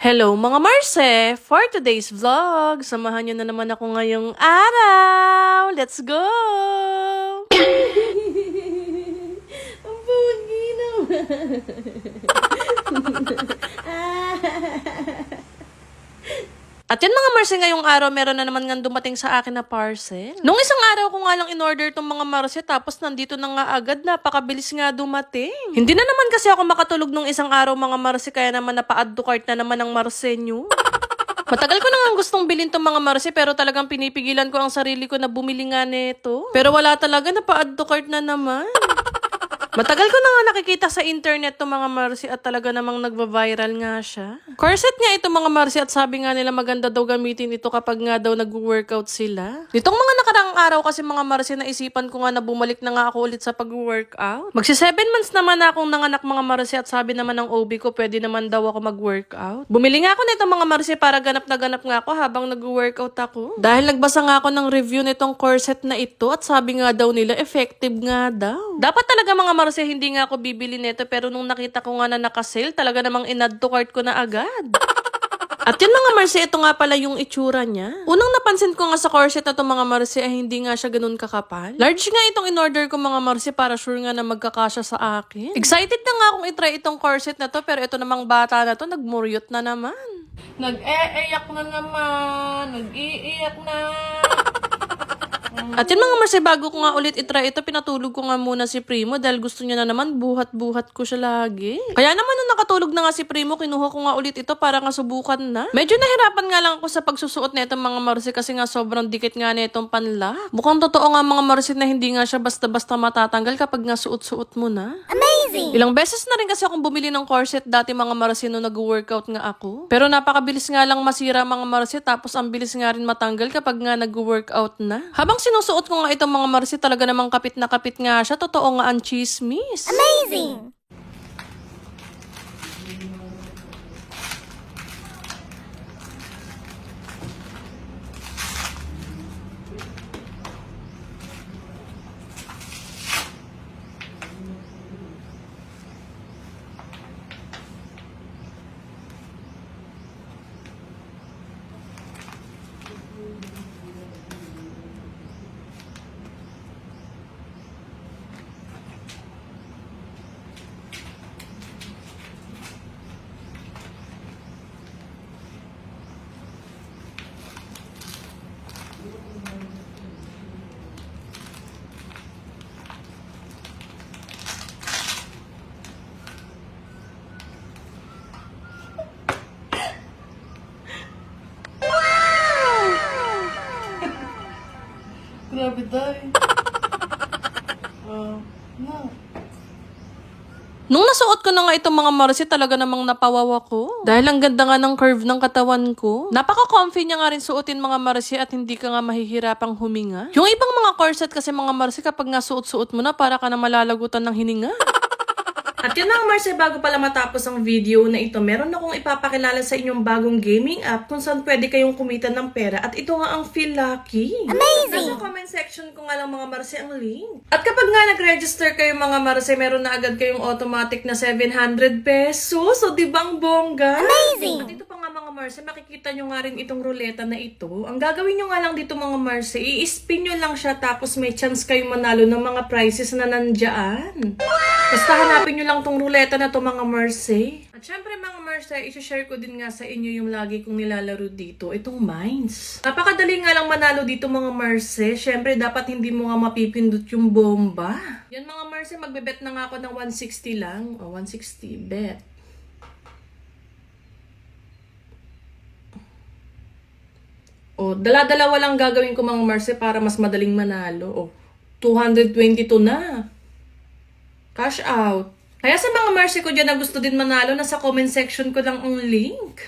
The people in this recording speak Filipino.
Hello mga Marse! For today's vlog, samahan nyo na naman ako ngayong araw! Let's go! Ang pogi naman. At yan mga Marse, ngayong araw, meron na naman nga dumating sa akin na parcel. Nung isang araw ko nga lang in-order tong mga Marse, tapos nandito na nga agad, napakabilis nga dumating. Hindi na naman kasi ako makatulog nung isang araw mga Marse, kaya naman napa-add to cart na naman ang Marse nyo. Matagal ko na nga gustong bilhin tong mga Marse, pero talagang pinipigilan ko ang sarili ko na bumili nga nito. Pero wala talaga, napa-add to cart na naman. Matagal ko na nga nakikita sa internet to mga Marse at talaga namang nagva-viral nga siya. Corset nga ito mga Marse at sabi nga nila maganda daw gamitin ito kapag nga daw nag-workout sila. Nitong mga nakaraang araw kasi mga Marse, naisipan ko nga na bumalik na nga ako ulit sa pag-workout. Magsi 7 months naman na akong nanganak mga Marse at sabi naman ng OB ko pwede naman daw ako mag-workout. Bumili nga ako nito mga Marse para ganap na ganap nga ako habang nag-workout ako. Dahil nagbasa nga ako ng review nitong corset na ito at sabi nga daw nila effective nga daw. Dapat talaga mga Marse, hindi nga ako bibili nito pero nung nakita ko nga na naka-sale, talaga namang in-add to cart ko na agad. At yun mga Marse, ito nga pala yung itsura niya. Unang napansin ko nga sa corset na to mga Marse ay hindi nga siya ganun kakapal. Large nga itong in-order ko mga Marse para sure nga na magkakasya sa akin. Excited na nga akong itry itong corset na to pero ito namang bata na to nagmuryot na naman. Nag-iiyak na naman. Nag-iiyak na. At yun mga Marse, bago ko nga ulit itry ito, pinatulog ko nga muna si Primo dahil gusto niya na naman buhat-buhat ko siya lagi. Kaya naman nung nakatulog na nga si Primo, kinuha ko nga ulit ito para nga subukan na. Medyo nahirapan nga lang ako sa pagsusuot na itong mga Marse kasi nga sobrang dikit nga na itong panla. Mukhang totoo nga mga Marse na hindi nga siya basta-basta matatanggal kapag nga suot-suot mo na. Amazing! Ilang beses na rin kasi akong bumili ng corset dati mga Marse nung nag-workout nga ako. Pero napakabilis nga lang masira mga Marse tapos ang bilis nga rin matanggal kapag nga nag-workout na. Habang sinusuot ko nga itong mga Marse, talaga namang kapit na kapit nga siya. Totoo nga ang chismis. Amazing! Grabe tayo. Nung nasuot ko na nga itong mga Marse, talaga namang napawawa ko. Dahil ang ganda nga ng curve ng katawan ko. Napaka-comfy niya nga rin suotin mga Marse at hindi ka nga mahihirapang huminga. Yung ibang mga corset kasi mga Marse, kapag nga suot-suot mo na, para ka na malalagutan ng hininga. At yun mga Marse, bago pala matapos ang video na ito, meron akong ipapakilala sa inyong bagong gaming app kung saan pwede kayong kumita ng pera. At ito nga ang Feel Lucky. Amazing! Nasa comment section ko nga lang mga Marse ang link. At kapag nga nag-register kayo mga Marse, meron na agad kayong automatic na 700 pesos. So di ba ang bongga? Amazing! At ito pa nga mga Marse, makikita nyo nga rin itong ruleta na ito. Ang gagawin nyo nga lang dito mga Marse, i-spin nyo lang siya tapos may chance kayong manalo ng mga prizes na nandyan. Basta hanapin nyo lang tong ruleta na to mga Marse. At syempre mga Marse, isi-share ko din nga sa inyo yung lagi kong nilalaro dito, itong Mines. Napakadali nga lang manalo dito mga Marse. Syempre dapat hindi mo nga mapipindot yung bomba. Yan mga Marse, magbe-bet na nga ako ng 160 lang. O, 160 bet. O, dala-dalawa lang gagawin ko mga Marse para mas madaling manalo. O, 222 na. Cash out. Kaya sa mga Marse ko dyan na gusto din manalo, nasa comment section ko lang ang link.